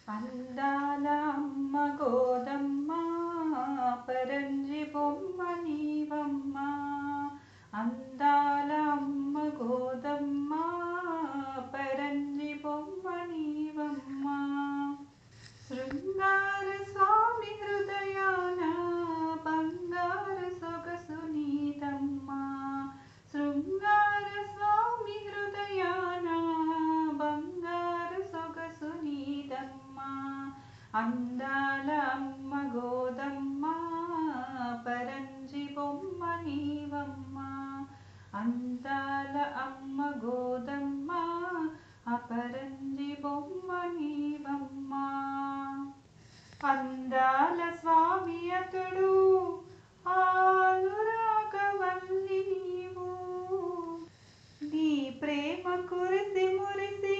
అందాల అమ్మ గోదమ్మ పరంజి బొమ్మ నీవమ్మ. అందాల అమ్మ గోదమ్మ పరంజి బొమ్మ నీవమ్మ. శృంగార స్వామి హృదయాన బంగారు సొగసు నీదమ్మ. శృంగార స్వామి హృదయాన బంగారు సొగసు నీదమ్మ. అందాల అమ్మ గోదమ్మ పరంజి బొమ్మ నీవమ్మ. అందాల అమ్మ గోదమ్మ అపరంజి బొమ్మ నీవమ్మ. అందాల స్వామి అతడు అనురాగవల్లి నీవు. నీ ప్రేమ కురిసి మురిసి